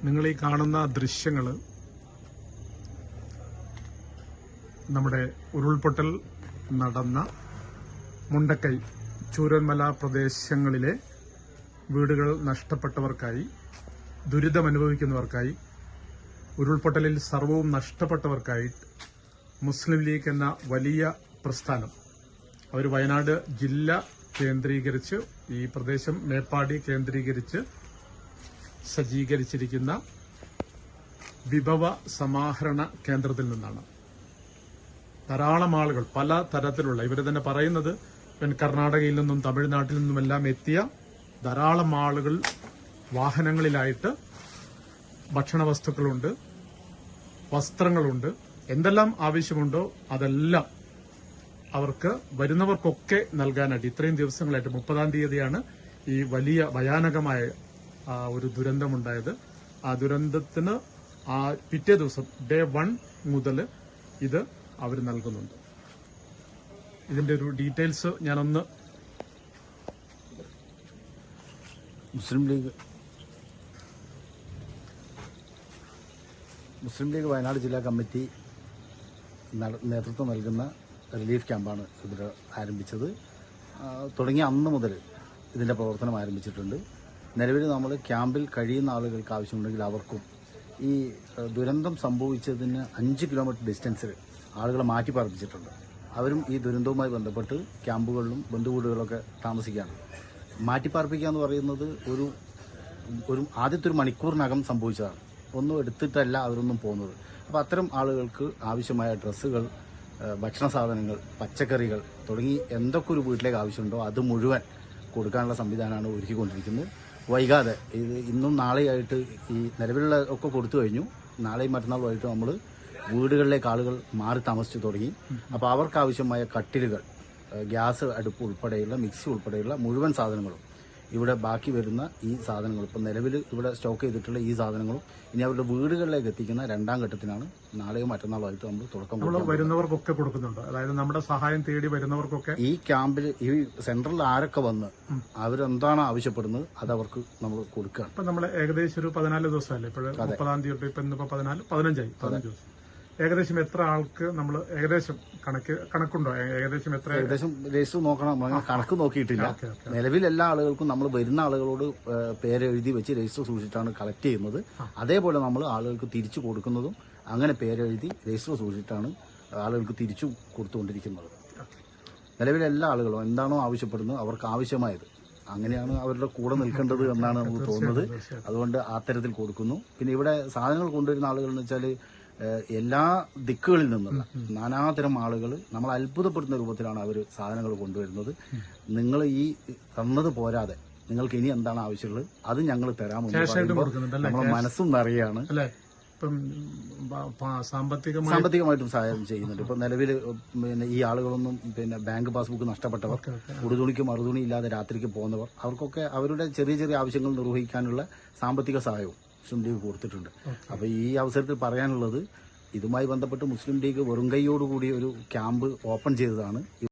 നിങ്ങൾ ഈ കാണുന്ന ദൃശ്യങ്ങൾ നമ്മുടെ ഉരുൾപൊട്ടൽ നടന്ന മുണ്ടക്കൈ ചൂരന്മല പ്രദേശങ്ങളിലെ വീടുകൾ നഷ്ടപ്പെട്ടവർക്കായി, ദുരിതമനുഭവിക്കുന്നവർക്കായി, ഉരുൾപൊട്ടലിൽ സർവവും നഷ്ടപ്പെട്ടവർക്കായി മുസ്ലിം ലീഗ് എന്ന വലിയ പ്രസ്ഥാനം അവർ വയനാട് ജില്ല കേന്ദ്രീകരിച്ച്, ഈ പ്രദേശം മേപ്പാടി കേന്ദ്രീകരിച്ച് സജ്ജീകരിച്ചിരിക്കുന്ന വിഭവ സമാഹരണ കേന്ദ്രത്തിൽ നിന്നാണ് ധാരാളം ആളുകൾ പല തരത്തിലുള്ള, ഇവർ തന്നെ പറയുന്നത് കർണാടകയിൽ നിന്നും തമിഴ്നാട്ടിൽ നിന്നുമെല്ലാം എത്തിയ ധാരാളം ആളുകൾ വാഹനങ്ങളിലായിട്ട് ഭക്ഷണ വസ്തുക്കളുണ്ട്, വസ്ത്രങ്ങളുണ്ട്, എന്തെല്ലാം ആവശ്യമുണ്ടോ അതെല്ലാം അവർക്ക് വരുന്നവർക്കൊക്കെ നൽകാനായിട്ട് ഇത്രയും ദിവസങ്ങളായിട്ട് 30-ാം തീയതിയാണ് ഈ വലിയ ഭയാനകമായ ഒരു ദുരന്തമുണ്ടായത്. ആ ദുരന്തത്തിന് പിറ്റേ ദിവസം ഡേ 1 മുതൽ ഇത് അവർ നൽകുന്നുണ്ട്. ഇതിന്റെ ഒരു ഡീറ്റെയിൽസ് ഞാനൊന്ന് മുസ്ലിം ലീഗ് വയനാട് ജില്ലാ കമ്മിറ്റി നേതൃത്വം നൽകുന്ന റിലീഫ് ക്യാമ്പാണ് ഇവിടെ ആരംഭിച്ചത്. തുടങ്ങിയ അന്ന് മുതൽ ഇതിന്റെ പ്രവർത്തനം ആരംഭിച്ചിട്ടുണ്ട്. നിലവിൽ നമ്മൾ ക്യാമ്പിൽ കഴിയുന്ന ആളുകൾക്ക് ആവശ്യമുണ്ടെങ്കിൽ അവർക്കും ഈ ദുരന്തം സംഭവിച്ചതിന് 5 കിലോമീറ്റർ ഡിസ്റ്റൻസിൽ ആളുകളെ മാറ്റി പാർപ്പിച്ചിട്ടുണ്ട്. അവരും ഈ ദുരന്തവുമായി ബന്ധപ്പെട്ട് ക്യാമ്പുകളിലും ബന്ധുവീടുകളിലൊക്കെ താമസിക്കുകയാണ്. മാറ്റിപ്പാർപ്പിക്കുക എന്ന് പറയുന്നത് ഒരു ആദ്യത്തെ ഒരു മണിക്കൂറിനകം സംഭവിച്ചതാണ്. ഒന്നും എടുത്തിട്ടല്ല അവരൊന്നും പോകുന്നത്. അപ്പോൾ അത്തരം ആളുകൾക്ക് ആവശ്യമായ ഡ്രസ്സുകൾ, ഭക്ഷണ സാധനങ്ങൾ, പച്ചക്കറികൾ തുടങ്ങി എന്തൊക്കെ ഒരു വീട്ടിലേക്ക് ആവശ്യമുണ്ടോ അത് മുഴുവൻ കൊടുക്കാനുള്ള സംവിധാനമാണ് ഒരുക്കിക്കൊണ്ടിരിക്കുന്നത്. വൈകാതെ ഇന്നും നാളെയായിട്ട് ഈ നിലവിലുള്ള ഒക്കെ കൊടുത്തു കഴിഞ്ഞു. നാളെയും മറ്റന്നാളുമായിട്ട് നമ്മൾ വീടുകളിലേക്ക് ആളുകൾ മാറി താമസിച്ചു തുടങ്ങി. അപ്പോൾ അവർക്ക് ആവശ്യമായ കട്ടിലുകൾ, ഗ്യാസ് അടുപ്പ് ഉൾപ്പെടെയുള്ള, മിക്സി ഉൾപ്പെടെയുള്ള മുഴുവൻ സാധനങ്ങളും ഇവിടെ ബാക്കി വരുന്ന ഈ സാധനങ്ങൾ, ഇപ്പം നിലവിൽ ഇവിടെ സ്റ്റോക്ക് ചെയ്തിട്ടുള്ള ഈ സാധനങ്ങളും ഇനി അവരുടെ വീടുകളിലേക്ക് എത്തിക്കുന്ന 2ാം ഘട്ടത്തിനാണ് നാളെയോ മറ്റന്നാളുമായിട്ട് നമ്മൾ തുടക്കം വരുന്നവർക്കൊക്കെ കൊടുക്കുന്നുണ്ട്. അതായത് നമ്മുടെ സഹായം തേടി വരുന്നവർക്കൊക്കെ ഈ ക്യാമ്പിൽ, ഈ സെന്ററിൽ ആരൊക്കെ വന്ന് അവരെന്താണോ ആവശ്യപ്പെടുന്നത് അത് അവർക്ക് നമ്മൾ കൊടുക്കുകയാണ്. ഇപ്പൊ നമ്മൾ ഏകദേശം ഒരു 14 ദിവസമല്ലേ ഇപ്പോഴും, 30-ാം തീയതി ഇപ്പൊ ഇന്നിപ്പോ 15 ദിവസം. ഏകദേശം എത്ര ആൾക്ക് നമ്മൾ ഏകദേശം കണക്കുണ്ടോ? ഏകദേശം രജിസ്റ്റർ നോക്കണം. കണക്ക് നോക്കിയിട്ടില്ല. നിലവിൽ എല്ലാ ആളുകൾക്കും നമ്മൾ വരുന്ന ആളുകളോട് പേരെഴുതി വെച്ച് രജിസ്റ്റർ സൂക്ഷിച്ചിട്ടാണ് കളക്ട് ചെയ്യുന്നത്. അതേപോലെ നമ്മൾ ആളുകൾക്ക് തിരിച്ചു കൊടുക്കുന്നതും അങ്ങനെ പേരെഴുതി രജിസ്റ്റർ സൂക്ഷിച്ചിട്ടാണ് ആളുകൾക്ക് തിരിച്ചു കൊടുത്തുകൊണ്ടിരിക്കുന്നത്. നിലവിൽ എല്ലാ ആളുകളും എന്താണോ ആവശ്യപ്പെടുന്നത് അവർക്ക് ആവശ്യമായത് അങ്ങനെയാണ് അവരുടെ കൂടെ നിൽക്കേണ്ടത് എന്നാണ് നമുക്ക് തോന്നുന്നത്. അതുകൊണ്ട് അത്തരത്തിൽ കൊടുക്കുന്നു. പിന്നെ ഇവിടെ സാധനങ്ങൾ കൊണ്ടുവരുന്ന ആളുകൾ എന്ന് വെച്ചാൽ എല്ലാ ദിക്കുകളിൽ നിന്നുള്ള നാനാതരം ആളുകൾ നമ്മൾ അത്ഭുതപ്പെടുന്ന രൂപത്തിലാണ് അവർ സാധനങ്ങൾ കൊണ്ടുവരുന്നത്. നിങ്ങൾ ഈ തന്നത് പോരാതെ നിങ്ങൾക്ക് ഇനി എന്താണ് ആവശ്യമുള്ളത് അത് ഞങ്ങൾ തരാമെന്ന് നമ്മുടെ മനസ്സും നിറയാണ്. സാമ്പത്തികമായിട്ടും സഹായം ചെയ്യുന്നുണ്ട്. ഇപ്പൊ നിലവിൽ പിന്നെ ഈ ആളുകളൊന്നും പിന്നെ ബാങ്ക് പാസ്ബുക്ക് നഷ്ടപ്പെട്ടവർ, ഉടുതുണിക്ക് മറുതുണി ഇല്ലാതെ രാത്രിക്ക് പോകുന്നവർ, അവർക്കൊക്കെ അവരുടെ ചെറിയ ചെറിയ ആവശ്യങ്ങൾ നിർവഹിക്കാനുള്ള സാമ്പത്തിക സഹായവും മുസ്ലിം ലീഗ് കൊടുത്തിട്ടുണ്ട്. അപ്പൊ ഈ അവസരത്തിൽ പറയാനുള്ളത്, ഇതുമായി ബന്ധപ്പെട്ട് മുസ്ലിം ലീഗ് വെറും കൈയോടുകൂടി ഒരു ക്യാമ്പ് ഓപ്പൺ ചെയ്തതാണ്.